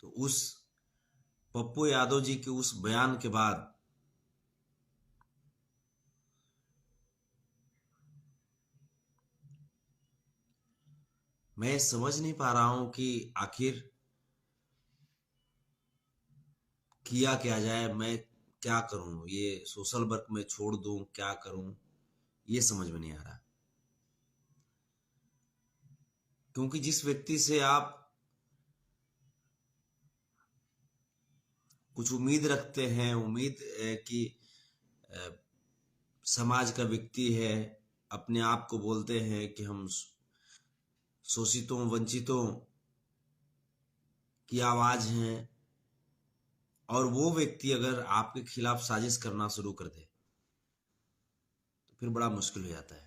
तो उस पप्पू यादव जी के उस बयान के बाद मैं समझ नहीं पा रहा हूं कि आखिर किया क्या जाए। मैं क्या करूं? ये सोशल वर्क में छोड़ दूं, क्या करूं, ये समझ में नहीं आ रहा। क्योंकि जिस व्यक्ति से आप कुछ उम्मीद रखते हैं, उम्मीद कि अ, समाज का व्यक्ति है, अपने आप को बोलते हैं कि हम शोषितों वंचितों की आवाज हैं, और वो व्यक्ति अगर आपके खिलाफ साजिश करना शुरू कर दे तो फिर बड़ा मुश्किल हो जाता है।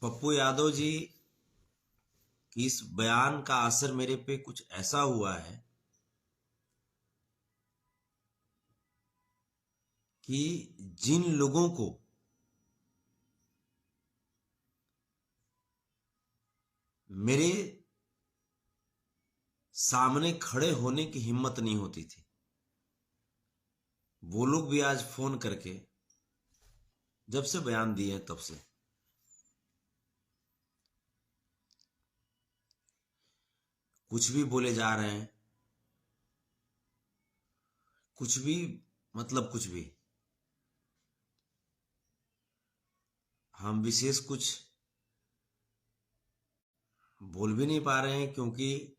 पप्पू यादव जी की इस बयान का असर मेरे पे कुछ ऐसा हुआ है कि जिन लोगों को मेरे सामने खड़े होने की हिम्मत नहीं होती थी, वो लोग भी आज फोन करके, जब से बयान दिए हैं तब से, कुछ भी बोले जा रहे हैं, कुछ भी, मतलब कुछ भी। हम विशेष कुछ बोल भी नहीं पा रहे हैं, क्योंकि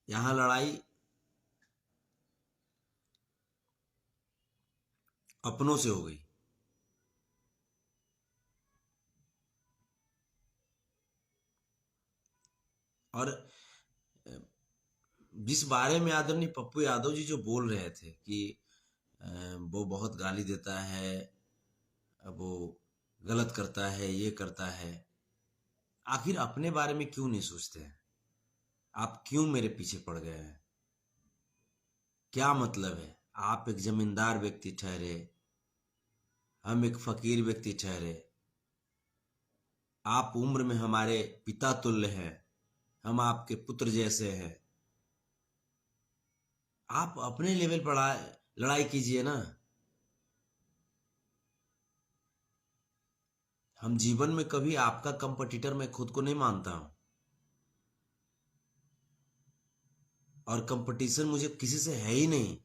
यहां लड़ाई अपनों से हो गई। और जिस बारे में आदरणीय पप्पू यादव जी जो बोल रहे थे कि वो बहुत गाली देता है, वो गलत करता है, ये करता है, आखिर अपने बारे में क्यों नहीं सोचते हैं? आप क्यों मेरे पीछे पड़ गए हैं? क्या मतलब है? आप एक जमींदार व्यक्ति ठहरे, हम एक फकीर व्यक्ति ठहरे, आप उम्र में हमारे पिता तुल्य हैं, हम आपके पुत्र जैसे हैं। आप अपने लेवल पर लड़ाई कीजिए ना। हम जीवन में कभी आपका कंपटीटर मैं खुद को नहीं मानता हूं, और कंपटीशन मुझे किसी से है ही नहीं।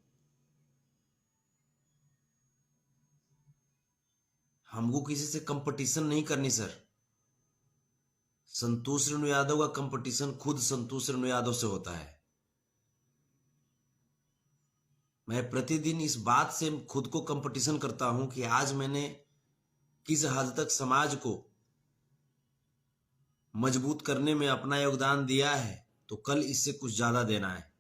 हमको किसी से कंपटीशन नहीं करनी सर। संतोष रेणु यादव का कंपटीशन खुद संतोष रेणु यादव से होता है। मैं प्रतिदिन इस बात से खुद को कंपटीशन करता हूं कि आज मैंने किस हद तक समाज को मजबूत करने में अपना योगदान दिया है, तो कल इससे कुछ ज्यादा देना है।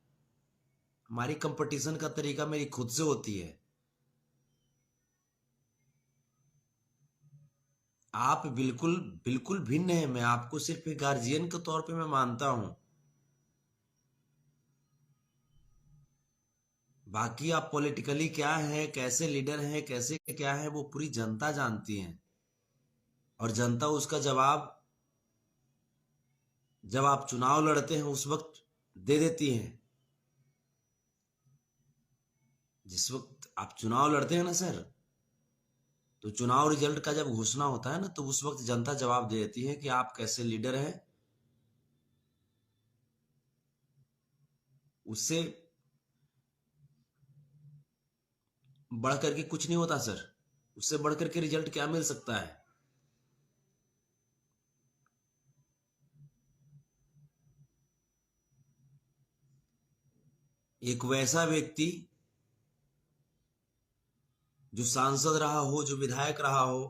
हमारी कंपटीशन का तरीका मेरी खुद से होती है। आप बिल्कुल बिल्कुल भिन्न है। मैं आपको सिर्फ एक गार्जियन के तौर पे मैं मानता हूं। बाकी आप पॉलिटिकली क्या है, कैसे लीडर हैं, कैसे क्या है, वो पूरी जनता जानती है, और जनता उसका जवाब जब आप चुनाव लड़ते हैं उस वक्त दे देती है। जिस वक्त आप चुनाव लड़ते हैं ना सर, तो चुनाव रिजल्ट का जब घोषणा होता है ना, तो उस वक्त जनता जवाब दे देती है कि आप कैसे लीडर हैं। उससे बढ़ करके कुछ नहीं होता सर। उससे बढ़ करके रिजल्ट क्या मिल सकता है? एक वैसा व्यक्ति जो सांसद रहा हो, जो विधायक रहा हो,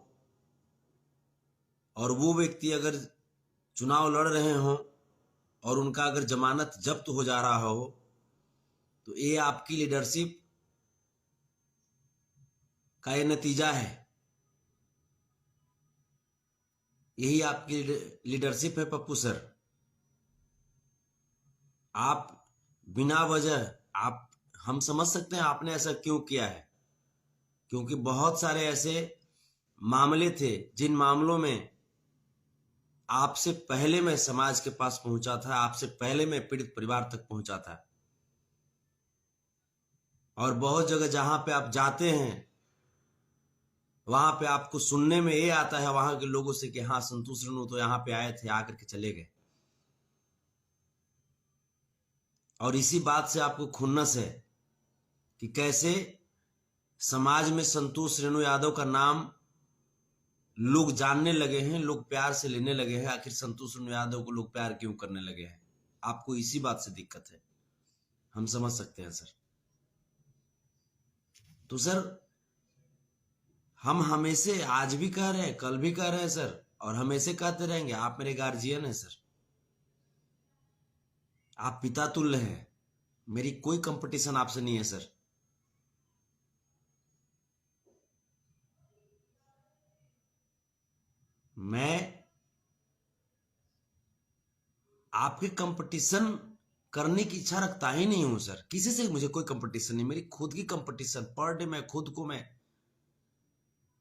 और वो व्यक्ति अगर चुनाव लड़ रहे हो और उनका अगर जमानत जब्त हो जा रहा हो, तो ये आपकी लीडरशिप का ये नतीजा है। यही आपकी लीडरशिप है पप्पू सर। आप बिना वजह, आप, हम समझ सकते हैं आपने ऐसा क्यों किया है, क्योंकि बहुत सारे ऐसे मामले थे जिन मामलों में आपसे पहले मैं समाज के पास पहुंचा था, आपसे पहले मैं पीड़ित परिवार तक पहुंचा था। और बहुत जगह जहां पे आप जाते हैं वहां पे आपको सुनने में ये आता है वहां के लोगों से कि हाँ, संतोष रेणु तो यहाँ पे आए थे, आकर के चले गए। और इसी बात से आपको खुन्नस है कि कैसे समाज में संतोष रेणु यादव का नाम लोग जानने लगे हैं, लोग प्यार से लेने लगे हैं। आखिर संतोष रेणु यादव को लोग प्यार क्यों करने लगे हैं? आपको इसी बात से दिक्कत है, हम समझ सकते हैं सर। तो सर, हम हमेशा आज भी कह रहे हैं, कल भी कह रहे हैं सर, और हमेशा कहते रहेंगे, आप मेरे गार्जियन हैं सर, आप पिता तुल्य हैं। मेरी कोई कंपटीशन आपसे नहीं है सर। मैं आपके कंपटीशन करने की इच्छा रखता ही नहीं हूं सर। किसी से मुझे कोई कंपटीशन नहीं, मेरी खुद की कंपटीशन। पर डे मैं खुद को मैं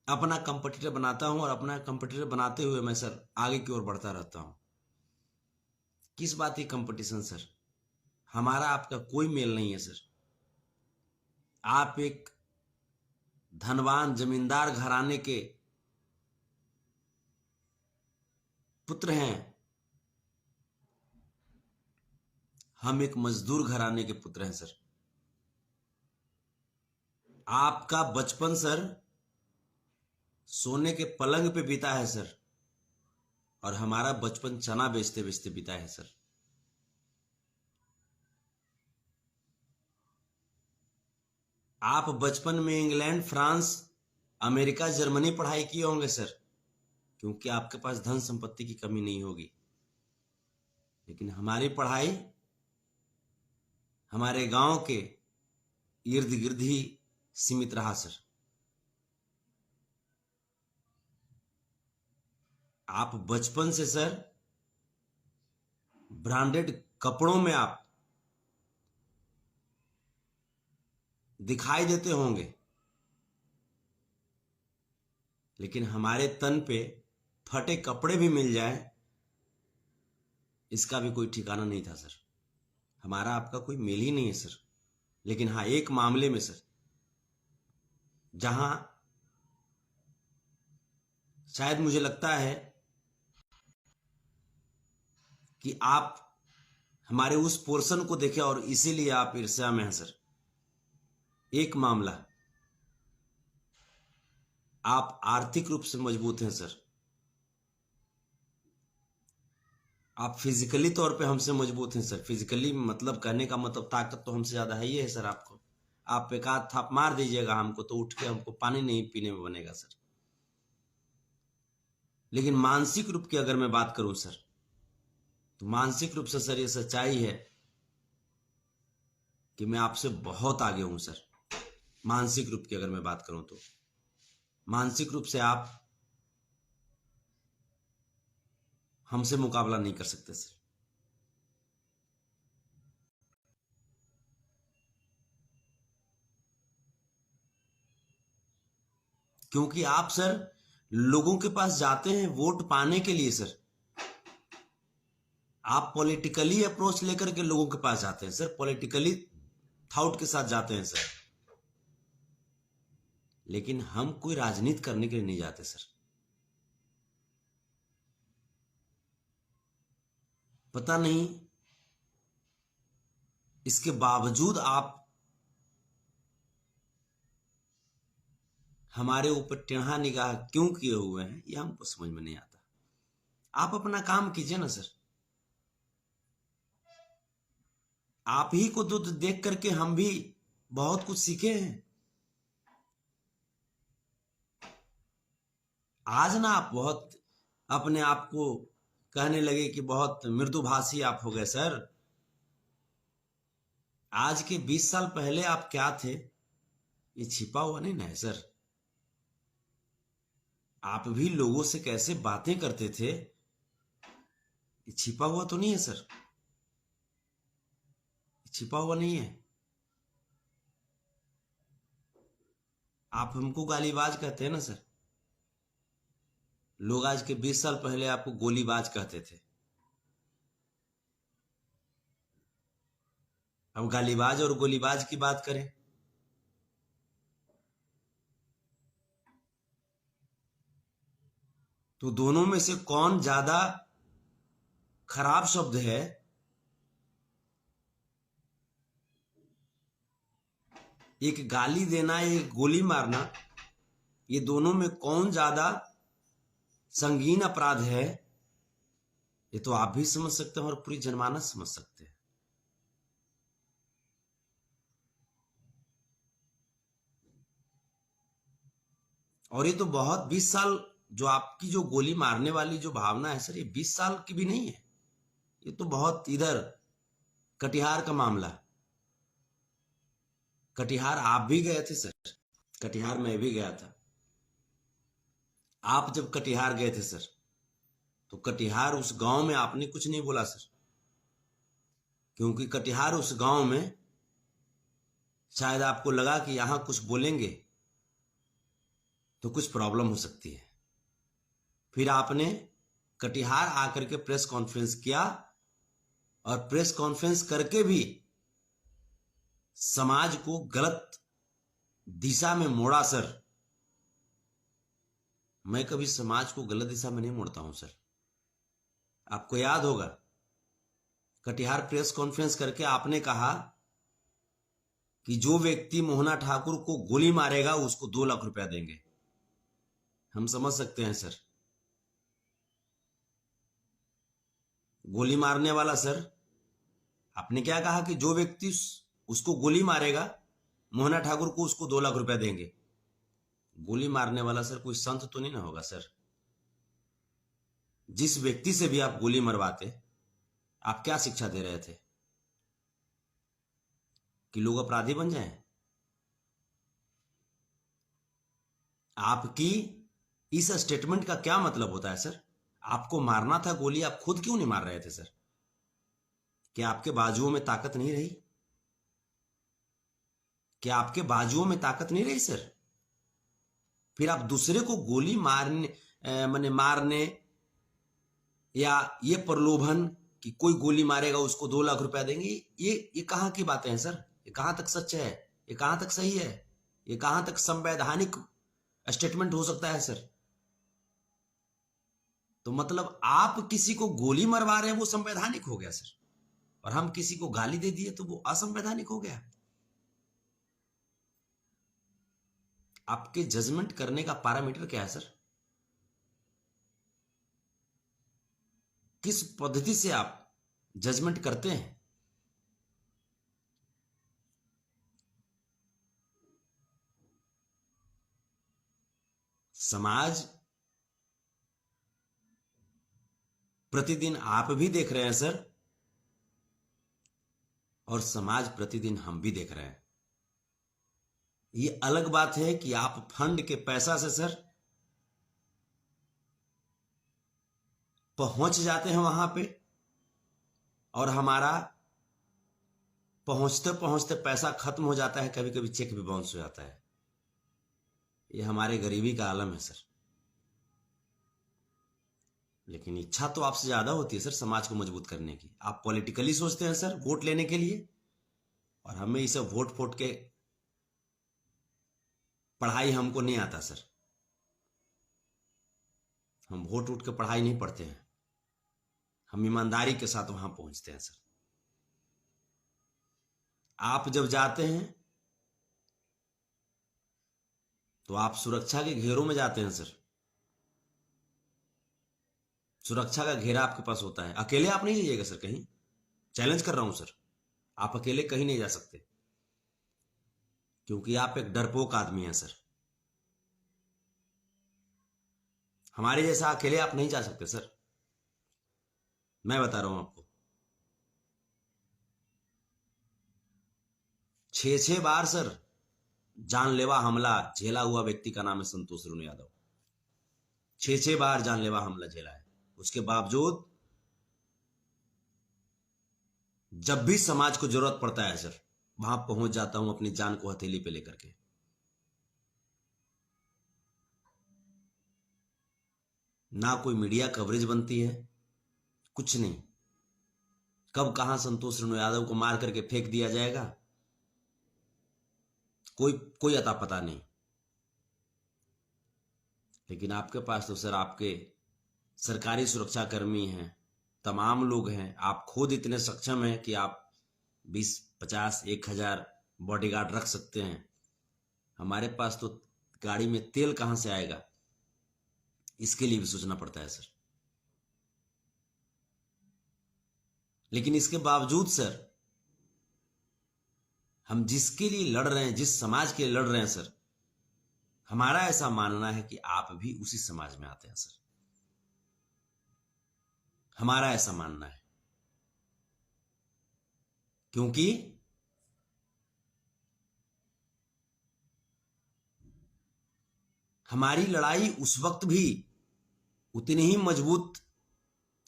अपना कंपटीटर बनाता हूं, और अपना कंपटीटर बनाते हुए मैं सर आगे की ओर बढ़ता रहता हूं। किस बात की कंपटीशन सर? हमारा आपका कोई मेल नहीं है सर। आप एक धनवान जमींदार घराने के पुत्र हैं, हम एक मजदूर घराने के पुत्र हैं सर। आपका बचपन सर सोने के पलंग पे बीता है सर, और हमारा बचपन चना बेचते बेचते बीता है सर। आप बचपन में इंग्लैंड, फ्रांस, अमेरिका, जर्मनी पढ़ाई किए होंगे सर, क्योंकि आपके पास धन संपत्ति की कमी नहीं होगी। लेकिन हमारी पढ़ाई हमारे गांव के इर्द गिर्द ही सीमित रहा सर। आप बचपन से सर ब्रांडेड कपड़ों में आप दिखाई देते होंगे, लेकिन हमारे तन पे फटे कपड़े भी मिल जाए इसका भी कोई ठिकाना नहीं था सर। हमारा आपका कोई मेल ही नहीं है सर। लेकिन हाँ, एक मामले में सर, जहां शायद मुझे लगता है कि आप हमारे उस पोर्शन को देखे और इसीलिए आप ईर्ष्या में हैं सर। एक मामला, आप आर्थिक रूप से मजबूत हैं सर। आप फिजिकली तौर पे हमसे मजबूत हैं सर। फिजिकली मतलब कहने का मतलब ताकत तो हमसे ज्यादा है ही है सर। आपको आप एक आध थाप मार दीजिएगा हमको तो उठ के हमको पानी नहीं पीने में बनेगा सर। लेकिन मानसिक रूप की अगर मैं बात करूं सर, तो मानसिक रूप से सर ये सच्चाई है कि मैं आपसे बहुत आगे हूं सर। मानसिक रूप की अगर मैं बात करूं तो मानसिक रूप से आप हमसे मुकाबला नहीं कर सकते सर। क्योंकि आप सर लोगों के पास जाते हैं वोट पाने के लिए सर। आप पॉलिटिकली अप्रोच लेकर के लोगों के पास जाते हैं सर, पॉलिटिकली थॉट के साथ जाते हैं सर। लेकिन हम कोई राजनीति करने के लिए नहीं जाते सर। पता नहीं इसके बावजूद आप हमारे ऊपर टेढ़ा निगाह क्यों किए हुए हैं, यह हमको समझ में नहीं आता। आप अपना काम कीजिए ना सर। आप ही को तो देख करके हम भी बहुत कुछ सीखे हैं। आज ना आप बहुत अपने आप को कहने लगे कि बहुत मृदुभाषी आप हो गए सर। आज के 20 साल पहले आप क्या थे ये छिपा हुआ नहीं ना है सर। आप भी लोगों से कैसे बातें करते थे ये छिपा हुआ तो नहीं है सर। छिपा हुआ नहीं है। आप हमको गालीबाज कहते हैं ना सर। लोग आज के 20 साल पहले आपको गोलीबाज कहते थे। अब गालीबाज और गोलीबाज की बात करें, तो दोनों में से कौन ज्यादा खराब शब्द है? एक गाली देना, एक गोली मारना, ये दोनों में कौन ज्यादा संगीन अपराध है? ये तो आप भी समझ सकते हैं और पूरी जनमानस समझ सकते हैं। और ये तो बहुत 20 साल, जो आपकी जो गोली मारने वाली जो भावना है सर, ये 20 साल की भी नहीं है। ये तो बहुत इधर कटिहार का मामला। कटिहार आप भी गए थे सर, कटिहार मैं भी गया था। आप जब कटिहार गए थे सर, तो कटिहार उस गांव में आपने कुछ नहीं बोला सर, क्योंकि कटिहार उस गांव में शायद आपको लगा कि यहां कुछ बोलेंगे तो कुछ प्रॉब्लम हो सकती है। फिर आपने कटिहार आकर के प्रेस कॉन्फ्रेंस किया, और प्रेस कॉन्फ्रेंस करके भी समाज को गलत दिशा में मोड़ा सर। मैं कभी समाज को गलत दिशा में नहीं मोड़ता हूं सर। आपको याद होगा, कटिहार प्रेस कॉन्फ्रेंस करके आपने कहा कि जो व्यक्ति मोहना ठाकुर को गोली मारेगा उसको 2 लाख रुपया देंगे। हम समझ सकते हैं सर, गोली मारने वाला सर, आपने क्या कहा कि जो व्यक्ति उसको गोली मारेगा मोहना ठाकुर को उसको 2 लाख रुपया देंगे। गोली मारने वाला सर कोई संत तो नहीं ना होगा सर। जिस व्यक्ति से भी आप गोली मरवाते, आप क्या शिक्षा दे रहे थे? कि लोग अपराधी बन जाएं? आपकी इस स्टेटमेंट का क्या मतलब होता है सर? आपको मारना था गोली, आप खुद क्यों नहीं मार रहे थे सर? क्या आपके बाजुओं में ताकत नहीं रही? क्या आपके बाजुओं में ताकत नहीं रही सर? फिर आप दूसरे को गोली मारने या ये प्रलोभन कि कोई गोली मारेगा उसको 2 लाख रुपया देंगे, ये कहां की बातें हैं सर? ये कहां तक सच है? ये कहां तक सही है? ये कहां तक संवैधानिक स्टेटमेंट हो सकता है सर? तो मतलब आप किसी को गोली मरवा रहे हैं वो संवैधानिक हो गया सर, और हम किसी को गाली दे दिए तो वो असंवैधानिक हो गया। आपके जजमेंट करने का पैरामीटर क्या है सर? किस पद्धति से आप जजमेंट करते हैं? समाज प्रतिदिन आप भी देख रहे हैं सर, और समाज प्रतिदिन हम भी देख रहे हैं। ये अलग बात है कि आप फंड के पैसा से सर पहुंच जाते हैं वहां पे, और हमारा पहुंचते पहुंचते पैसा खत्म हो जाता है, कभी कभी चेक भी बाउंस हो जाता है। ये हमारे गरीबी का आलम है सर। लेकिन इच्छा तो आपसे ज्यादा होती है सर समाज को मजबूत करने की। आप पॉलिटिकली सोचते हैं सर, वोट लेने के लिए, और हमें इसे वोट फोट के पढ़ाई हमको नहीं आता सर। हम वोट उठ के पढ़ाई नहीं पढ़ते हैं, हम ईमानदारी के साथ वहां पहुंचते हैं सर। आप जब जाते हैं तो आप सुरक्षा के घेरों में जाते हैं सर। सुरक्षा का घेरा आपके पास होता है। अकेले आप नहीं जाइएगा सर कहीं, चैलेंज कर रहा हूं सर। आप अकेले कहीं नहीं जा सकते, क्योंकि आप एक डरपोक आदमी हैं सर। हमारे जैसा अकेले आप नहीं जा सकते सर, मैं बता रहा हूं आपको। 6-6 बार सर जानलेवा हमला झेला हुआ व्यक्ति का नाम है संतोष रुन यादव। 6-6 बार जानलेवा हमला झेला है। उसके बावजूद जब भी समाज को जरूरत पड़ता है सर, वहां पहुंच जाता हूं अपनी जान को हथेली पे लेकर के। ना कोई मीडिया कवरेज बनती है, कुछ नहीं। कब कहां संतोष रेणु यादव को मार करके फेंक दिया जाएगा, कोई कोई अता पता नहीं। लेकिन आपके पास तो सर आपके सरकारी सुरक्षा कर्मी हैं, तमाम लोग हैं, आप खुद इतने सक्षम हैं कि आप 20, 50, 1000 बॉडीगार्ड रख सकते हैं। हमारे पास तो गाड़ी में तेल कहां से आएगा, इसके लिए भी सोचना पड़ता है सर। लेकिन इसके बावजूद सर, हम जिसके लिए लड़ रहे हैं, जिस समाज के लिए लड़ रहे हैं सर, हमारा ऐसा मानना है कि आप भी उसी समाज में आते हैं सर। हमारा ऐसा मानना है, क्योंकि हमारी लड़ाई उस वक्त भी उतनी ही मजबूत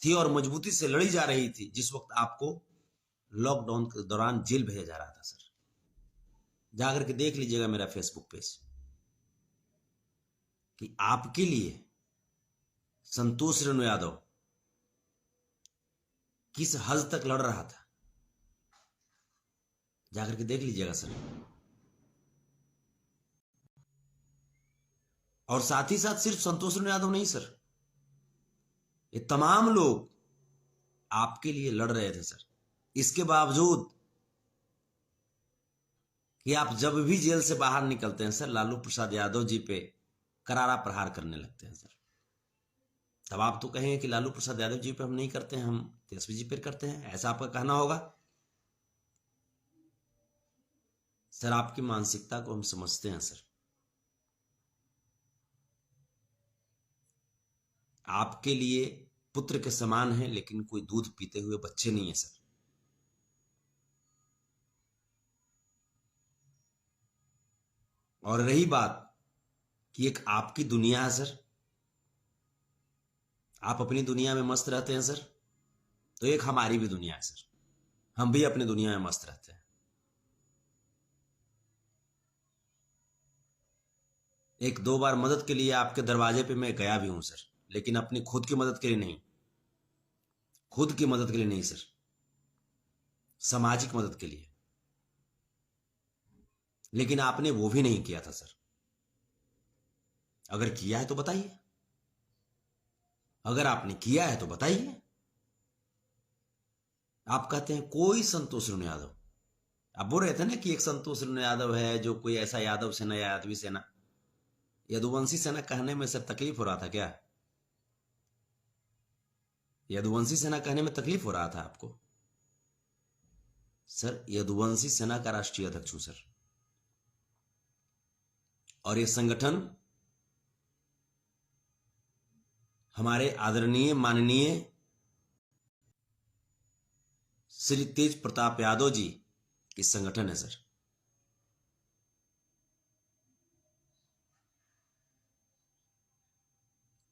थी और मजबूती से लड़ी जा रही थी जिस वक्त आपको लॉकडाउन के दौरान जेल भेजा जा रहा था सर। जाकर के देख लीजिएगा मेरा फेसबुक पेज कि आपके लिए संतोष रेणु यादव किस हद तक लड़ रहा था, जाकर के देख लीजिएगा सर। और साथ ही साथ सिर्फ संतोष रेणु यादव नहीं सर, ये तमाम लोग आपके लिए लड़ रहे थे सर। इसके बावजूद कि आप जब भी जेल से बाहर निकलते हैं सर, लालू प्रसाद यादव जी पे करारा प्रहार करने लगते हैं सर। तब आप तो कहेंगे कि लालू प्रसाद यादव जी पे हम नहीं करते हैं, हम तेजस्वी जी पे करते हैं, ऐसा आपका कहना होगा। सर आपकी मानसिकता को हम समझते हैं सर। आपके लिए पुत्र के समान है, लेकिन कोई दूध पीते हुए बच्चे नहीं है सर। और रही बात कि एक आपकी दुनिया है सर, आप अपनी दुनिया में मस्त रहते हैं सर, तो एक हमारी भी दुनिया है सर, हम भी अपनी दुनिया में मस्त रहते हैं। एक दो बार मदद के लिए आपके दरवाजे पे मैं गया भी हूं सर, लेकिन अपनी खुद की मदद के लिए नहीं, खुद की मदद के लिए नहीं सर, सामाजिक मदद के लिए। लेकिन आपने वो भी नहीं किया था सर। अगर किया है तो बताइए, अगर आपने किया है तो बताइए। आप कहते हैं कोई संतोष रेणु यादव, आप बोल रहे थे ना कि एक संतोष रेणु यादव है जो कोई ऐसा यादव सेना या यादवी सेना, यदुवंशी सेना कहने में सर तकलीफ हो रहा था क्या? यदुवंशी सेना कहने में तकलीफ हो रहा था आपको? सर यदुवंशी सेना का राष्ट्रीय अध्यक्ष हूं सर, और ये संगठन हमारे आदरणीय माननीय श्री तेज प्रताप यादव जी की संगठन है सर।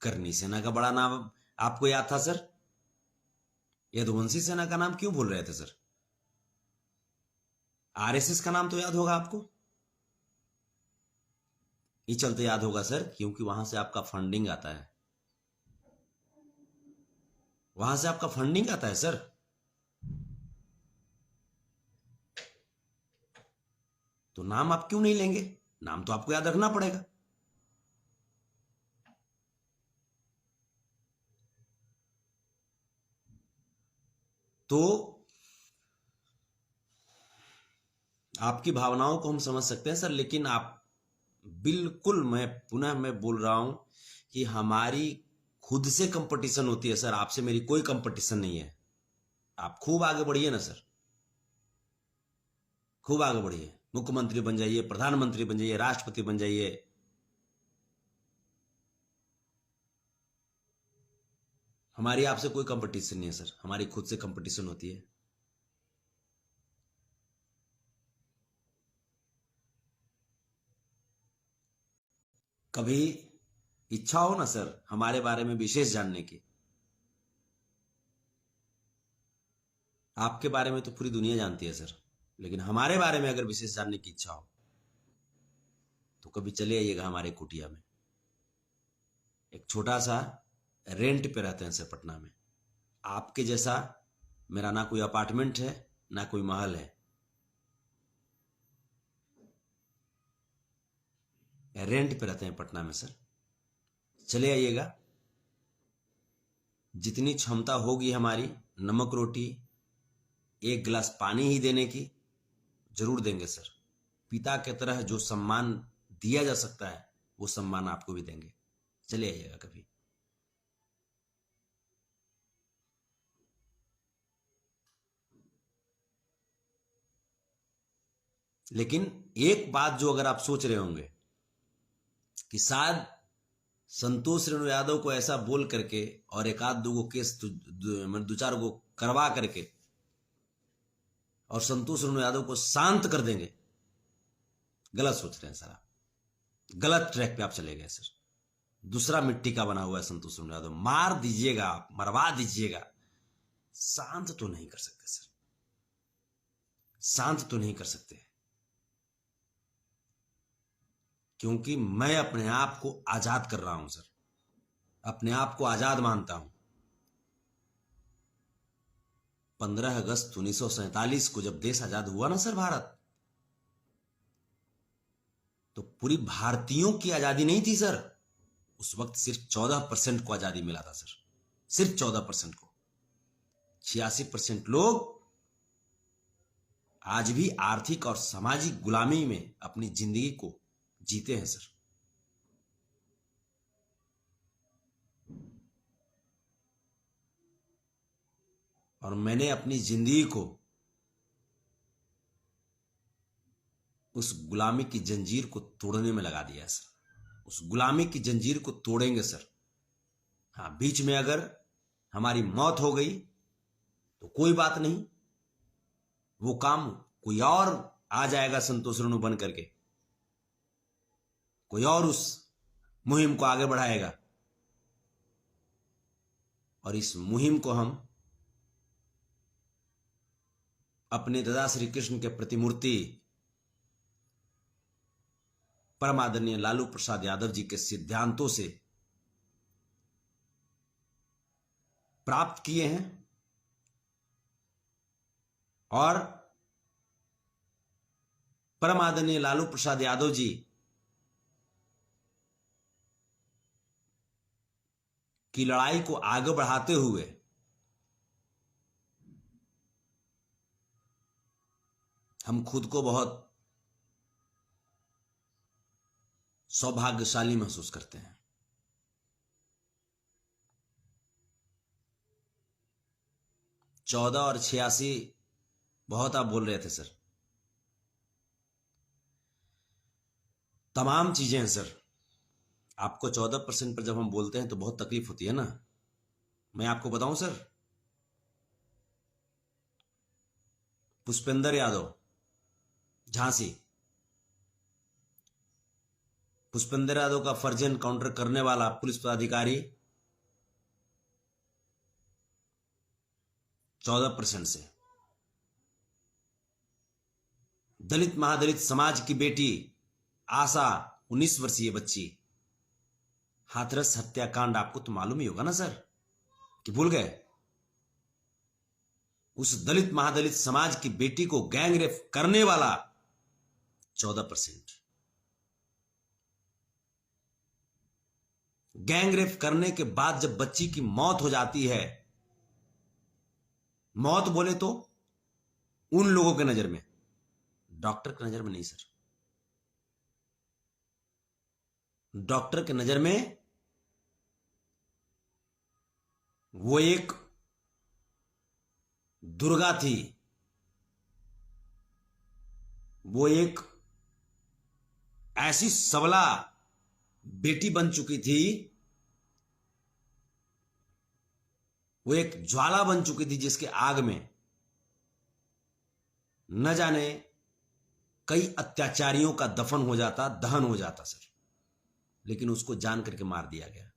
करनी सेना का बड़ा नाम आपको याद था सर, यदुवंशी सेना का नाम क्यों भूल रहे थे सर? आरएसएस का नाम तो याद होगा आपको, ये चलते याद होगा सर क्योंकि वहां से आपका फंडिंग आता है, वहां से आपका फंडिंग आता है सर। तो नाम आप क्यों नहीं लेंगे? नाम तो आपको याद रखना पड़ेगा। तो आपकी भावनाओं को हम समझ सकते हैं सर, लेकिन आप बिल्कुल, मैं बोल रहा हूं कि हमारी खुद से कंपटीशन होती है सर, आपसे मेरी कोई कंपटीशन नहीं है। आप खूब आगे बढ़िए ना सर, खूब आगे बढ़िए, मुख्यमंत्री बन जाइए, प्रधानमंत्री बन जाइए, राष्ट्रपति बन जाइए। हमारी आपसे कोई कंपटीशन नहीं है सर, हमारी खुद से कंपटीशन होती है। कभी इच्छा हो ना सर हमारे बारे में विशेष जानने की, आपके बारे में तो पूरी दुनिया जानती है सर, लेकिन हमारे बारे में अगर विशेष जानने की इच्छा हो तो कभी चले आइएगा हमारे कुटिया में। एक छोटा सा रेंट पे रहते हैं सर पटना में। आपके जैसा मेरा ना कोई अपार्टमेंट है ना कोई महल है, रेंट पे रहते हैं पटना में सर। चले आइएगा, जितनी क्षमता होगी हमारी, नमक रोटी, एक गिलास पानी ही देने की, जरूर देंगे सर। पिता की तरह जो सम्मान दिया जा सकता है वो सम्मान आपको भी देंगे। चले आइएगा कभी। लेकिन एक बात जो अगर आप सोच रहे होंगे कि शायद संतोष रेणु यादव को ऐसा बोल करके और एक आध दो केस दो चार गो करवा करके और संतोष रेणु यादव को शांत कर देंगे, गलत सोच रहे हैं सर आप। गलत ट्रैक पे आप चले गए सर। दूसरा मिट्टी का बना हुआ है संतोष रेणु यादव, मार दीजिएगा आप, मरवा दीजिएगा, शांत तो नहीं कर सकते सर, शांत तो नहीं कर सकते। क्योंकि मैं अपने आप को आजाद कर रहा हूं सर, अपने आप को आजाद मानता हूं। 15 अगस्त 1947 को जब देश आजाद हुआ ना सर भारत, तो पूरी भारतीयों की आजादी नहीं थी सर। उस वक्त सिर्फ 14% को आजादी मिला था सर, सिर्फ 14% को। 86% लोग आज भी आर्थिक और सामाजिक गुलामी में अपनी जिंदगी को जीते हैं सर। और मैंने अपनी जिंदगी को उस गुलामी की जंजीर को तोड़ने में लगा दिया है सर। उस गुलामी की जंजीर को तोड़ेंगे सर। हाँ, बीच में अगर हमारी मौत हो गई तो कोई बात नहीं, वो काम कोई और आ जाएगा संतोष रेणु बन करके, कोई और उस मुहिम को आगे बढ़ाएगा और इस मुहिम को हम अपने दादा श्री कृष्ण के प्रतिमूर्ति परम आदरणीय लालू प्रसाद यादव जी के सिद्धांतों से प्राप्त किए हैं और परम आदरणीय लालू प्रसाद यादव जी की लड़ाई को आगे बढ़ाते हुए हम खुद को बहुत सौभाग्यशाली महसूस करते हैं। चौदह और 86 बहुत आप बोल रहे थे सर, तमाम चीजें हैं सर। आपको 14% पर जब हम बोलते हैं तो बहुत तकलीफ होती है ना। मैं आपको बताऊं सर, पुष्पेंद्र यादव झांसी, पुष्पेंद्र यादव का फर्जी एनकाउंटर करने वाला पुलिस पदाधिकारी 14% से, दलित महादलित समाज की बेटी आशा 19 वर्षीय बच्ची, हाथरस हत्याकांड आपको तो मालूम ही होगा ना सर, कि भूल गए? उस दलित महादलित समाज की बेटी को गैंग रेप करने वाला 14%। गैंग रेप करने के बाद जब बच्ची की मौत हो जाती है, मौत बोले तो उन लोगों के नजर में, डॉक्टर के नजर में नहीं सर, डॉक्टर के नजर में वो एक दुर्गा थी, वो एक ऐसी सबला बेटी बन चुकी थी, वो एक ज्वाला बन चुकी थी जिसके आग में न जाने कई अत्याचारियों का दफन हो जाता, दहन हो जाता सर, लेकिन उसको जान करके मार दिया गया।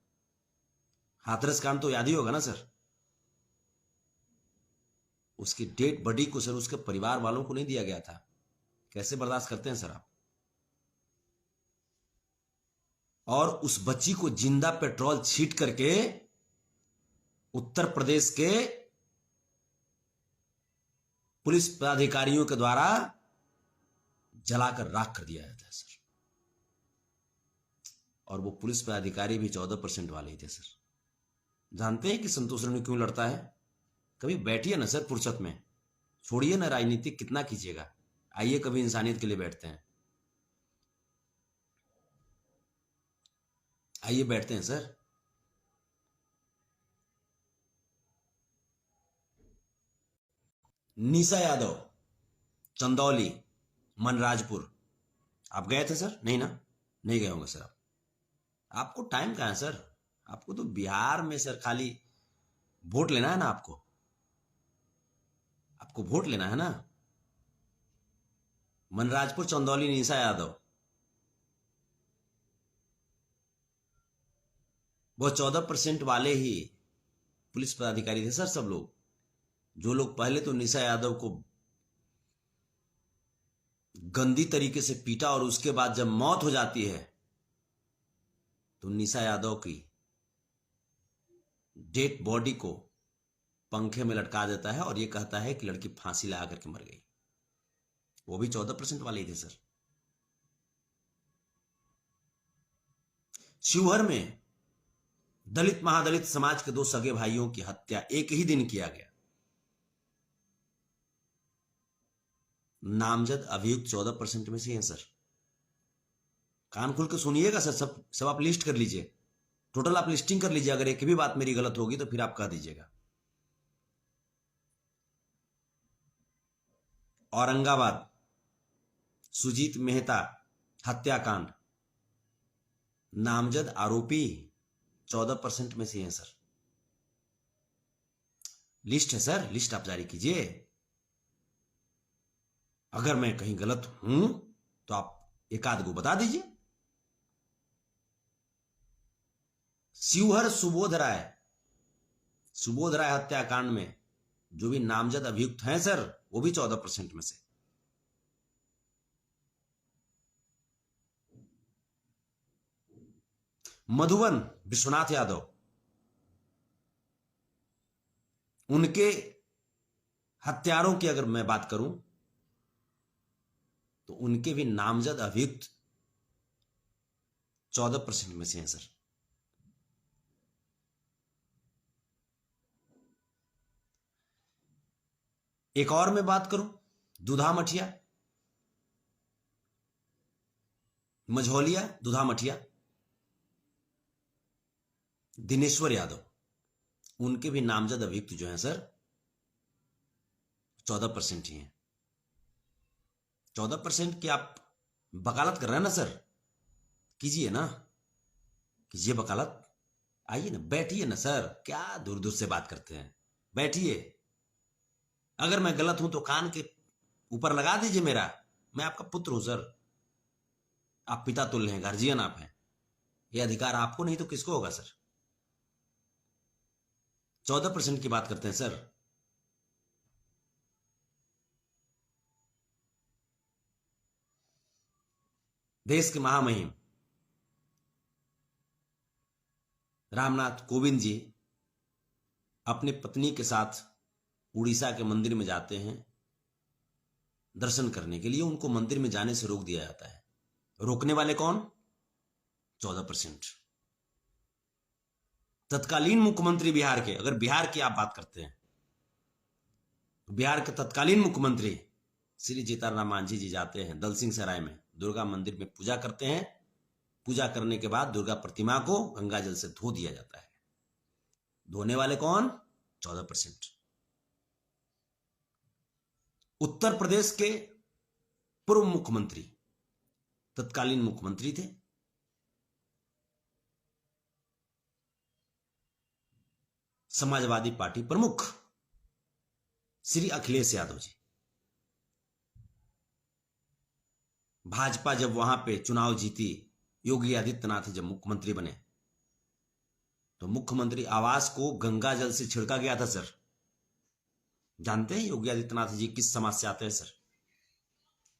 हाथरस कांड तो याद ही होगा ना सर। उसकी डेड बॉडी को सर उसके परिवार वालों को नहीं दिया गया था। कैसे बर्दाश्त करते हैं सर आप? और उस बच्ची को जिंदा पेट्रोल छीट करके उत्तर प्रदेश के पुलिस पदाधिकारियों के द्वारा जलाकर राख कर दिया जाता है सर। और वो पुलिस पदाधिकारी भी 14% वाले ही थे सर। जानते हैं कि संतोष रेणु क्यों लड़ता है? कभी बैठिए ना सर फुर्सत में, छोड़िए ना राजनीति, कितना कीजिएगा। आइए कभी इंसानियत के लिए बैठते हैं, आइए बैठते हैं सर। निशा यादव, चंदौली, मनराजपुर, आप गए थे सर? नहीं ना, नहीं गए होंगे सर आप। आपको टाइम कहाँ है सर? आपको तो बिहार में सर खाली वोट लेना है ना, आपको वोट लेना है ना। मनराजपुर, चंदौली, निशा यादव, वो 14% वाले ही पुलिस पदाधिकारी थे सर सब लोग। जो लोग पहले तो निशा यादव को गंदी तरीके से पीटा और उसके बाद जब मौत हो जाती है तो निशा यादव की डेड बॉडी को पंखे में लटका देता है और ये कहता है कि लड़की फांसी लगा करके मर गई। वो भी 14% वाले ही थे सर। शिवहर में दलित महादलित समाज के 2 सगे भाइयों की हत्या एक ही दिन किया गया। नामजद अभियुक्त 14% में से हैं सर। कान खोल के सुनिएगा सर, सब आप लिस्ट कर लीजिए, टोटल आप लिस्टिंग कर लीजिए। अगर एक भी बात मेरी गलत होगी तो फिर आप कह दीजिएगा। औरंगाबाद सुजीत मेहता हत्याकांड, नामजद आरोपी 14% में से हैं सर। लिस्ट है सर, लिस्ट आप जारी कीजिए। अगर मैं कहीं गलत हूं तो आप एक आध को बता दीजिए। शिवहर सुबोध राय हत्याकांड में जो भी नामजद अभियुक्त हैं सर, वो भी 14% में से। मधुबन विश्वनाथ यादव, उनके हत्यारों की अगर मैं बात करूं तो उनके भी नामजद अभियुक्त 14% में से हैं सर। एक और मैं बात करूं, दुधा मठिया, मझौलिया दुधा मठिया, दिनेश्वर यादव, उनके भी नामजद अभियुक्त जो हैं सर 14% ही हैं। 14% की आप वकालत कर रहे हैं ना सर, कीजिए ना, कीजिए वकालत। आइए ना, बैठिए ना सर, क्या दूर दूर से बात करते हैं, बैठिए। अगर मैं गलत हूं तो कान के ऊपर लगा दीजिए मेरा, मैं आपका पुत्र हूं सर, आप पिता तुल्य हैं, गार्जियन आप हैं। ये अधिकार आपको नहीं तो किसको होगा सर? 14% की बात करते हैं सर। देश के महामहिम रामनाथ कोविंद जी अपनी पत्नी के साथ उड़ीसा के मंदिर में जाते हैं दर्शन करने के लिए। उनको मंदिर में जाने से रोक दिया जाता है। रोकने वाले कौन? 14%। तत्कालीन मुख्यमंत्री बिहार के, अगर बिहार की आप बात करते हैं तो बिहार के तत्कालीन मुख्यमंत्री श्री जीतन मांझी जी जाते हैं दल सिंह सराय में, दुर्गा मंदिर में पूजा करते हैं। पूजा करने के बाद दुर्गा प्रतिमा को गंगा जल से धो दिया जाता है। धोने वाले कौन? 14%। उत्तर प्रदेश के पूर्व मुख्यमंत्री, तत्कालीन मुख्यमंत्री थे, समाजवादी पार्टी प्रमुख श्री अखिलेश यादव जी। भाजपा जब वहां पे चुनाव जीती, योगी आदित्यनाथ जब मुख्यमंत्री बने तो मुख्यमंत्री आवास को गंगा जल से छिड़का गया था सर। जानते हैं योगी आदित्यनाथ जी किस समाज से आते हैं सर?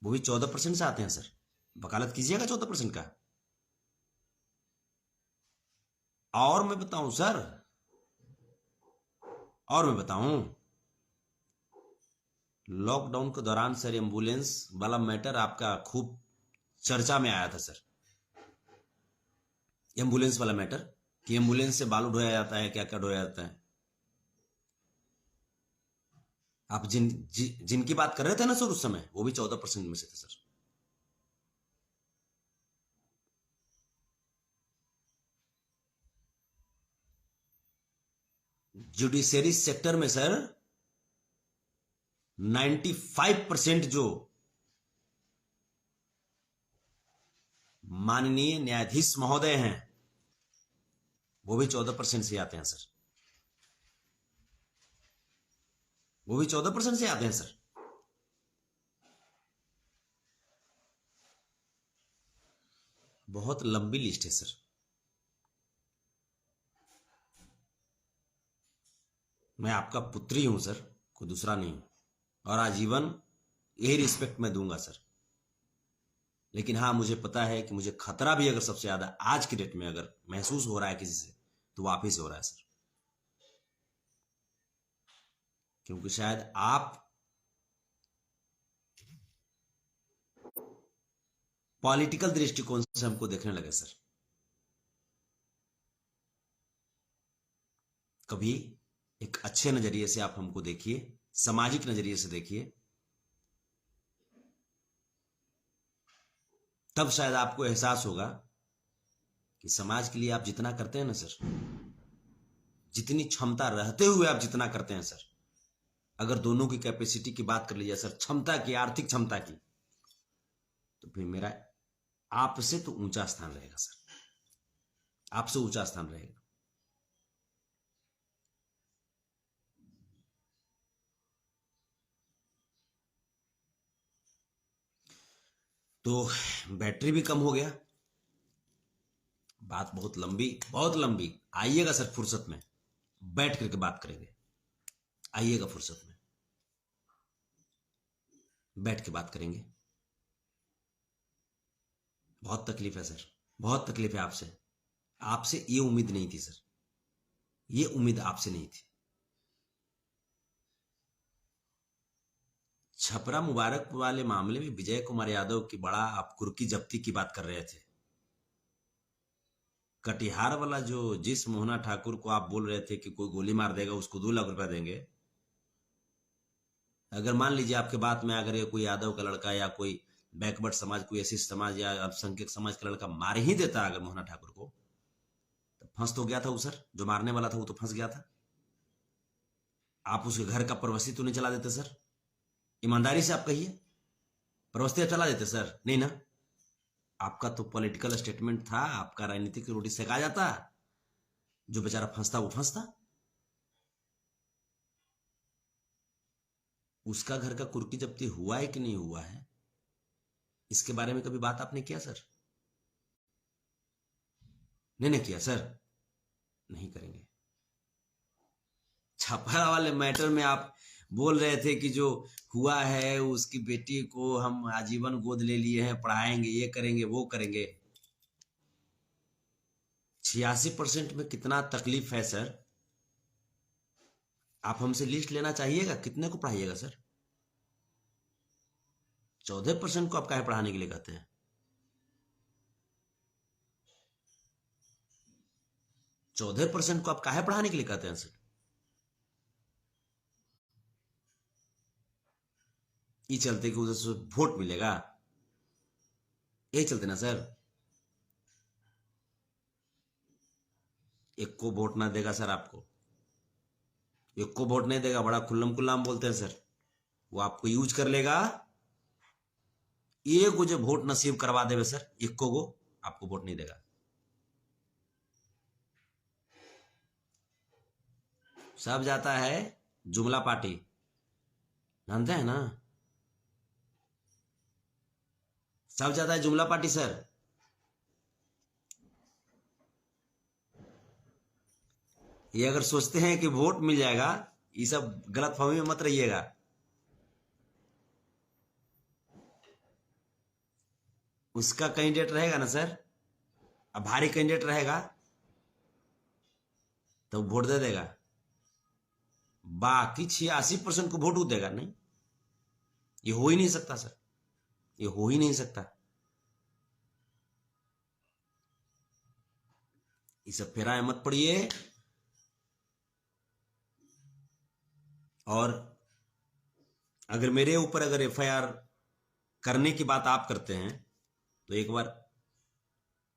वो भी 14% से आते हैं सर। वकालत कीजिएगा 14% का। और मैं बताऊं सर, और मैं बताऊं, लॉकडाउन के दौरान सर एम्बुलेंस वाला मैटर आपका खूब चर्चा में आया था सर। एम्बुलेंस वाला मैटर कि एम्बुलेंस से बालू ढोया जाता है, क्या क्या ढोया जाता है। आप जिनकी बात कर रहे थे ना सर उस समय, वो भी 14% में से थे सर। जुडिशरी सेक्टर में सर 95% जो माननीय न्यायाधीश महोदय हैं, वो भी 14% से आते हैं सर। वो भी 14% से आते हैं सर। बहुत लंबी लिस्ट है सर। मैं आपका पुत्र ही हूं सर, कोई दूसरा नहीं हूं, और आजीवन यही रिस्पेक्ट मैं दूंगा सर। लेकिन हाँ, मुझे पता है कि मुझे खतरा भी अगर सबसे ज्यादा आज की डेट में अगर महसूस हो रहा है किसी से, तो वो आप ही से हो रहा है सर। क्योंकि शायद आप पॉलिटिकल दृष्टिकोण से हमको देखने लगे सर। कभी एक अच्छे नजरिए से आप हमको देखिए, सामाजिक नजरिए से देखिए, तब शायद आपको एहसास होगा कि समाज के लिए आप जितना करते हैं ना सर, जितनी क्षमता रहते हुए आप जितना करते हैं सर, अगर दोनों की कैपेसिटी की बात कर लीजिए सर, क्षमता की, आर्थिक क्षमता की, तो फिर मेरा आपसे तो ऊंचा स्थान रहेगा सर, आपसे ऊंचा स्थान रहेगा। तो बैटरी भी कम हो गया। बात बहुत लंबी, बहुत लंबी। आइएगा सर फुर्सत में, बैठ करके बात करेंगे। आइएगा फुर्सत में, बैठ के बात करेंगे। बहुत तकलीफ है सर, बहुत तकलीफ है आपसे। आपसे ये उम्मीद नहीं थी सर, ये उम्मीद आपसे नहीं थी। छपरा मुबारकपुर वाले मामले में विजय कुमार यादव की बड़ा आप कुर्की जब्ती की बात कर रहे थे। कटिहार वाला जो जिस मोहना ठाकुर को आप बोल रहे थे कि कोई गोली मार देगा उसको 2 लाख रुपया देंगे, अगर मान लीजिए आपके बात में अगर ये कोई यादव का लड़का या कोई बैकवर्ड समाज, कोई ऐसी समाज या अल्पसंख्यक समाज का लड़का मार ही देता अगर मोहना ठाकुर को, तो फंस तो गया था वो सर, जो मारने वाला था वो तो फंस गया था। आप उसके घर का प्रवासी तो नहीं चला देते सर? ईमानदारी से आप कहिए, प्रवस्ती चला देते सर? नहीं ना। आपका तो पॉलिटिकल स्टेटमेंट था, आपका राजनीतिक रोटी सेका जाता, जो बेचारा फंसता वो फंसता। उसका घर का कुर्की जब्ती हुआ है कि नहीं हुआ है, इसके बारे में कभी बात आपने किया सर? नहीं किया सर, नहीं करेंगे। छपरा वाले मैटर में आप बोल रहे थे कि जो हुआ है उसकी बेटी को हम आजीवन गोद ले लिए हैं, पढ़ाएंगे, ये करेंगे, वो करेंगे। 86% में कितना तकलीफ है सर? आप हमसे लिस्ट लेना चाहिएगा, कितने को पढ़ाइएगा सर? 14% को आप काहे पढ़ाने के लिए कहते हैं? 14% को आप काहे पढ़ाने के लिए कहते हैं सर? ये चलते कि उधर से वोट मिलेगा, यही चलते ना सर? एक को वोट ना देगा सर आपको, एक को वोट नहीं देगा, बड़ा खुल्लम खुल्लाम बोलते हैं सर। वो आपको यूज कर लेगा, एक को जो वोट नसीब करवा देवे सर, एक को आपको वोट नहीं देगा। सब जाता है जुमला पार्टी, जानते हैं ना? सब जाता है जुमला पार्टी सर। ये अगर सोचते हैं कि वोट मिल जाएगा, ये सब गलत फहमी में मत रहिएगा। उसका कैंडिडेट रहेगा ना सर, अब भारी कैंडिडेट रहेगा तो वोट दे देगा। बाकी 86% को वोट देगा? नहीं, ये हो ही नहीं सकता सर, ये हो ही नहीं सकता। इस फेरा मत पड़िए। और अगर मेरे ऊपर अगर एफआईआर करने की बात आप करते हैं तो एक बार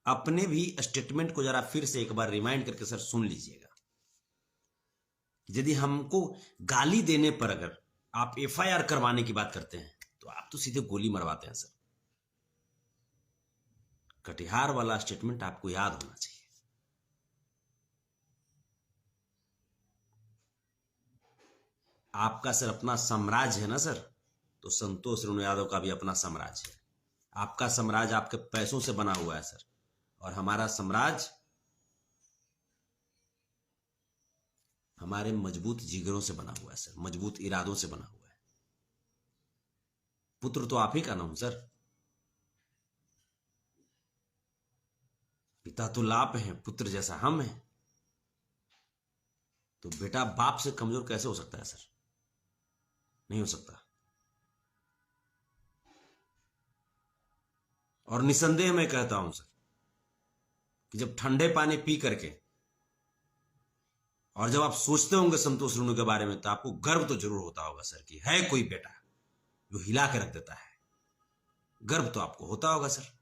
अपने भी स्टेटमेंट को जरा फिर से एक बार रिमाइंड करके सर सुन लीजिएगा। यदि हमको गाली देने पर अगर आप एफआईआर करवाने की बात करते हैं तो आप तो सीधे गोली मरवाते हैं सर। कटिहार वाला स्टेटमेंट आपको याद होना चाहिए। आपका सर अपना साम्राज्य है ना सर, तो संतोष रेणु यादव का भी अपना साम्राज्य है। आपका साम्राज्य आपके पैसों से बना हुआ है सर, और हमारा साम्राज्य हमारे मजबूत जिगरों से बना हुआ है सर, मजबूत इरादों से बना हुआ है। पुत्र तो आप ही का ना हूं सर, पिता तो लाप हैं, पुत्र जैसा हम हैं। तो बेटा बाप से कमजोर कैसे हो सकता है सर? नहीं हो सकता। और निसंदेह मैं कहता हूं सर कि जब ठंडे पानी पी करके और जब आप सोचते होंगे संतोष रेणु के बारे में तो आपको गर्व तो जरूर होता होगा सर कि है कोई बेटा जो हिला के रख देता है। गर्व तो आपको होता होगा सर।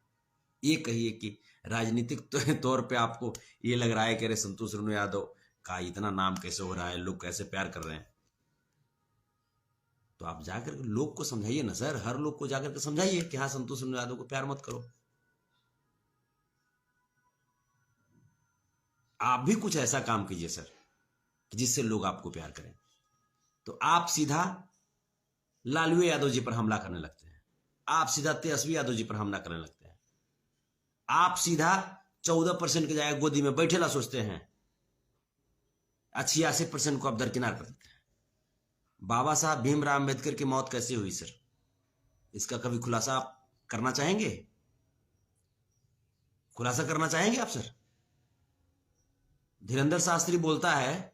ये कहिए कि राजनीतिक तौर पे आपको ये लग रहा है कि अरे संतोष रेणु यादव का इतना नाम कैसे हो रहा है, लोग कैसे प्यार कर रहे हैं। तो आप जाकर के लोग को समझाइए ना सर, हर लोग को जाकर के समझाइए कि हाँ संतोष रेणु यादव को प्यार मत करो। आप भी कुछ ऐसा काम कीजिए सर कि जिससे लोग आपको प्यार करें। तो आप सीधा लालू यादव जी पर हमला करने लगते हैं, आप सीधा तेजस्वी यादव जी पर हमला करने लगते हैं, आप सीधा 14% की जगह गोदी में बैठेला सोचते हैं, 86% को आप दरकिनार कर देते हैं। बाबा साहब भीमराव अंबेडकर की मौत कैसे हुई सर, इसका कभी खुलासा आप करना चाहेंगे? खुलासा करना चाहेंगे आप सर? धीरेंद्र शास्त्री बोलता है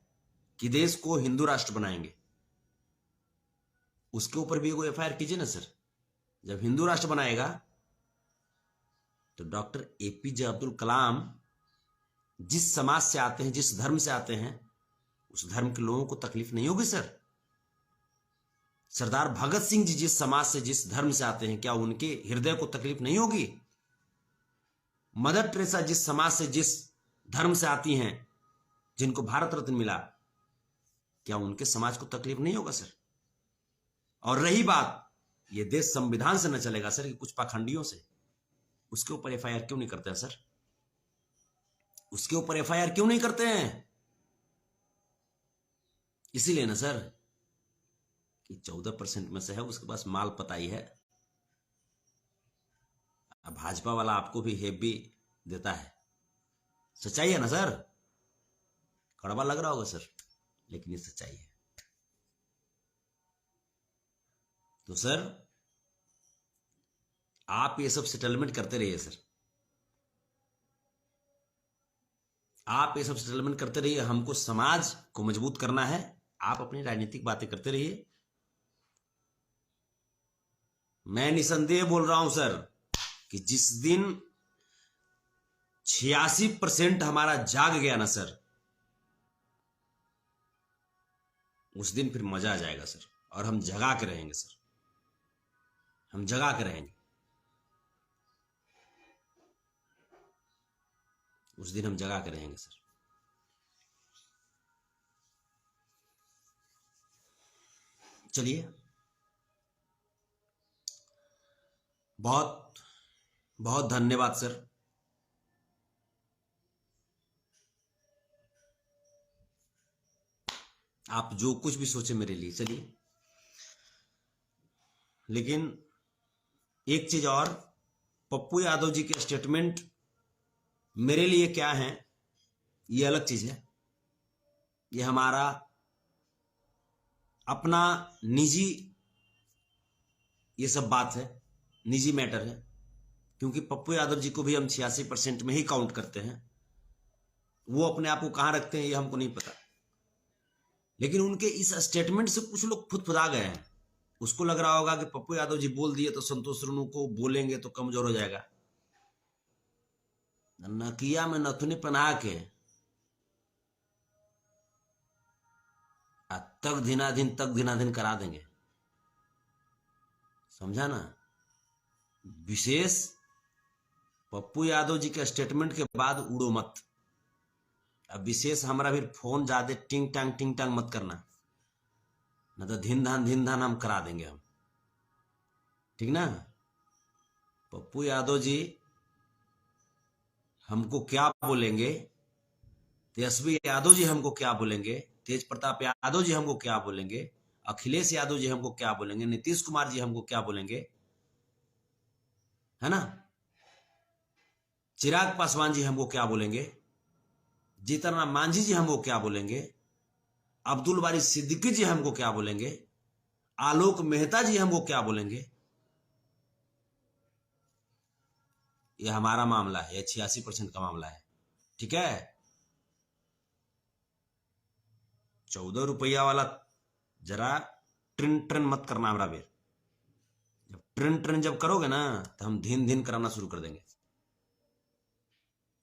कि देश को हिंदू राष्ट्र बनाएंगे, उसके ऊपर भी एगो एफआईआर कीजिए ना सर। जब हिंदू राष्ट्र बनाएगा तो डॉक्टर एपीजे अब्दुल कलाम जिस समाज से आते हैं, जिस धर्म से आते हैं, उस धर्म के लोगों को तकलीफ नहीं होगी सर। सरदार भगत सिंह जी जिस समाज से, जिस धर्म से आते हैं, क्या उनके हृदय को तकलीफ नहीं होगी? मदर टेरेसा जिस समाज से, जिस धर्म से आती हैं, जिनको भारत रत्न मिला, क्या उनके समाज को तकलीफ नहीं होगा सर? और रही बात ये देश संविधान से न चलेगा सर कि कुछ पाखंडियों से, उसके ऊपर एफआईआर क्यों नहीं करते हैं सर? उसके ऊपर एफआईआर क्यों नहीं करते हैं? इसीलिए ना सर कि 14% में से है, उसके पास माल पताई है। अब भाजपा वाला आपको भी हेवी देता है, सच्चाई है ना सर। कड़वा लग रहा होगा सर, लेकिन ये सच्चाई है। तो सर आप ये सब सेटलमेंट करते रहिए सर, आप ये सब सेटलमेंट करते रहिए। हमको समाज को मजबूत करना है, आप अपनी राजनीतिक बातें करते रहिए। मैं निसंदेह बोल रहा हूं सर कि जिस दिन 86% हमारा जाग गया ना सर, उस दिन फिर मजा आ जाएगा सर। और हम जगा के रहेंगे सर, हम जगा के रहेंगे। उस दिन हम जगा के रहेंगे सर। चलिए, बहुत बहुत धन्यवाद सर। आप जो कुछ भी सोचे मेरे लिए, चलिए। लेकिन एक चीज और, पप्पू यादव जी के स्टेटमेंट मेरे लिए क्या है ये अलग चीज है। ये हमारा अपना निजी ये सब बात है, निजी मैटर है। क्योंकि पप्पू यादव जी को भी हम 86% में ही काउंट करते हैं। वो अपने आप को कहां रखते हैं ये हमको नहीं पता, लेकिन उनके इस स्टेटमेंट से कुछ लोग फुदफुदा गए हैं। उसको लग रहा होगा कि पप्पू यादव जी बोल दिए तो संतोष रेणु को बोलेंगे तो कमजोर हो जाएगा। नकिया में नथुनी पहना के तक दिनाधीन करा देंगे, समझा ना। विशेष पप्पू यादव जी के स्टेटमेंट के बाद उड़ो मत। अब विशेष हमारा भी फोन ज्यादा टिंग टांग मत करना, न तो धीन धान हम करा देंगे हम, ठीक ना। पप्पू यादव जी हमको क्या बोलेंगे, तेजस्वी यादव जी हमको क्या बोलेंगे, तेज प्रताप यादव जी हमको क्या बोलेंगे, अखिलेश यादव जी हमको क्या बोलेंगे, नीतीश कुमार जी हमको क्या बोलेंगे, है ना, चिराग पासवान जी हमको क्या बोलेंगे, जीतन राम मांझी जी हमको क्या बोलेंगे, अब्दुल बारी सिद्दीकी जी हमको क्या बोलेंगे, आलोक मेहता जी हमको क्या बोलेंगे। ये हमारा मामला है, ये 86% का मामला है, ठीक है। 14 रुपया वाला जरा ट्रिन मत करना हमारा बेर। जब ट्रिन जब करोगे ना तो हम धीन कराना शुरू कर देंगे।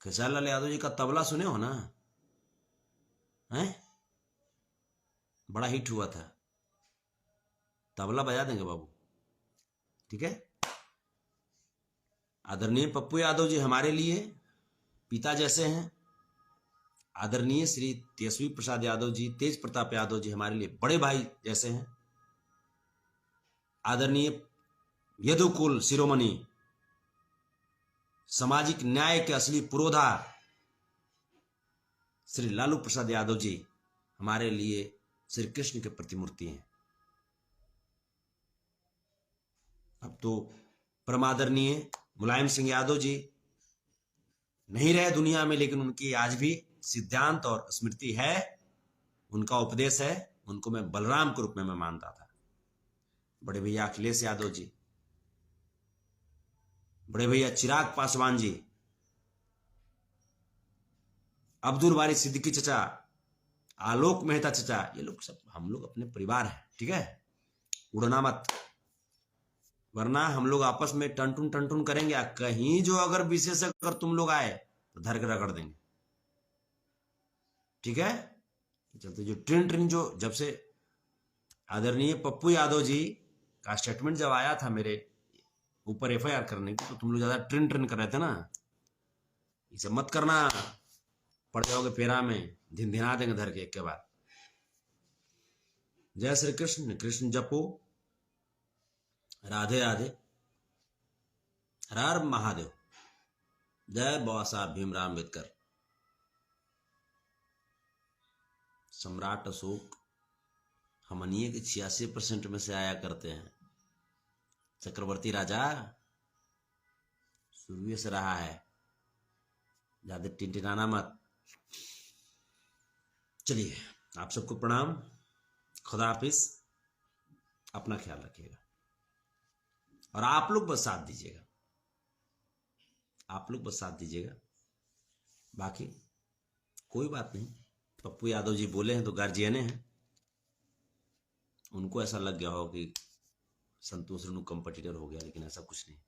खेसारी लाल यादव जी का तबला सुने हो ना, हैं? बड़ा हिट हुआ था, तबला बजा देंगे बाबू, ठीक है। आदरणीय पप्पू यादव जी हमारे लिए पिता जैसे हैं। आदरणीय श्री तेजस्वी प्रसाद यादव जी, तेज प्रताप यादव जी हमारे लिए बड़े भाई जैसे हैं। आदरणीय यदुकुल शिरोमणि, सामाजिक न्याय के असली पुरोधा श्री लालू प्रसाद यादव जी हमारे लिए श्री कृष्ण के प्रतिमूर्ति हैं। अब तो परमादरणीय मुलायम सिंह यादव जी नहीं रहे दुनिया में, लेकिन उनकी आज भी सिद्धांत और स्मृति है, उनका उपदेश है, उनको मैं बलराम के रूप में मैं मानता था। बड़े भैया अखिलेश यादव जी, बड़े भैया चिराग पासवान जी, अब्दुल बारी सिद्दीकी चचा, आलोक मेहता चचा, ये लोग सब हम लोग अपने परिवार हैं, ठीक है। उड़ना मत, वरना हम लोग आपस में टन करेंगे। कहीं जो अगर विशेष अगर तुम लोग आए तो धर के रगड़ देंगे, ठीक है। चलते जो ट्रिन जो जब से आदरणीय पप्पू यादव जी का स्टेटमेंट जब आया था मेरे ऊपर एफआईआर करने की, तो तुम लोग ज्यादा ट्रिन कर रहे थे ना, इसे मत करना, पड़ जाओगे पेरा में, धिना देंगे धर के एक के बाद। जय श्री कृष्ण, कृष्ण जपो, राधे राधे, हर हर महादेव, जय बाबा साहब भीमराव अम्बेडकर। सम्राट अशोक हमनिए के 86% में से आया करते हैं। चक्रवर्ती राजा शुरू से रहा है, ज्यादा टिनटिनाना मत। चलिए, आप सबको प्रणाम, खुदा हाफिज, अपना ख्याल रखिएगा और आप लोग बस साथ दीजिएगा, आप लोग बस साथ दीजिएगा, बाकी कोई बात नहीं। पप्पू यादव जी बोले हैं तो गार्जियने हैं, उनको ऐसा लग गया हो कि संतोष रेणु कंपटीटर हो गया, लेकिन ऐसा कुछ नहीं।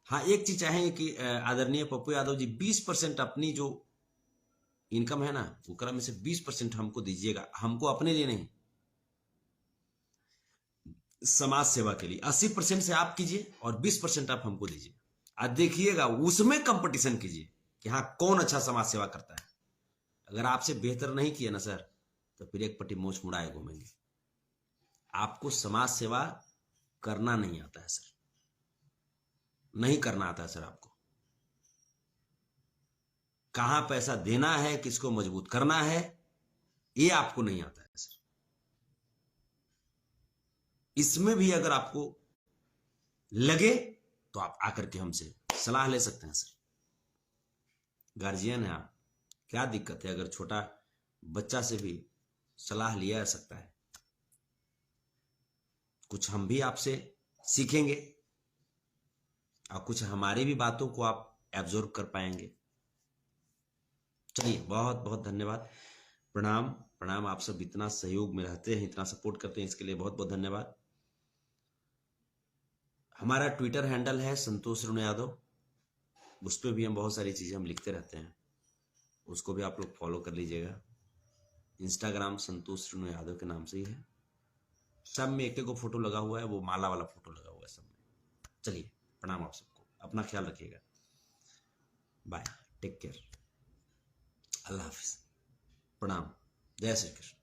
हाँ, एक चीज चाहेंगे कि आदरणीय पप्पू यादव जी 20% अपनी जो इनकम है ना, वो क्रम में से 20% हमको दीजिएगा, हमको अपने लिए नहीं, समाज सेवा के लिए। 80% से आप कीजिए और 20% आप हमको दीजिए। आज देखिएगा उसमें कंपटीशन कीजिए कि हाँ कौन अच्छा समाज सेवा करता है। अगर आपसे बेहतर नहीं किया ना सर, तो फिर एक पट्टी मोछ मुड़ाए घूमेंगे। आपको समाज सेवा करना नहीं आता है सर, नहीं करना आता है सर। आपको कहां पैसा देना है, किसको मजबूत करना है, ये आपको नहीं आता है सर। इसमें भी अगर आपको लगे तो आप आकर के हमसे सलाह ले सकते हैं सर। गार्जियन है आप, क्या दिक्कत है अगर छोटा बच्चा से भी सलाह लिया जा सकता है। कुछ हम भी आपसे सीखेंगे और कुछ हमारी भी बातों को आप एब्जॉर्ब कर पाएंगे। चलिए, बहुत बहुत धन्यवाद, प्रणाम। प्रणाम। आप सब इतना सहयोग में रहते हैं, इतना सपोर्ट करते हैं, इसके लिए बहुत बहुत धन्यवाद। हमारा ट्विटर हैंडल है संतोष ऋण यादव, उस पर भी हम बहुत सारी चीज़ें हम लिखते रहते हैं, उसको भी आप लोग फॉलो कर लीजिएगा। इंस्टाग्राम संतोष ऋण यादव के नाम से ही है। सब में एक एक फोटो लगा हुआ है, वो माला वाला फोटो लगा हुआ है सब में। चलिए, प्रणाम आप सबको, अपना ख्याल रखिएगा, बाय, टेक केयर, अल्लाह हाफिज, प्रणाम, जय श्री कृष्ण।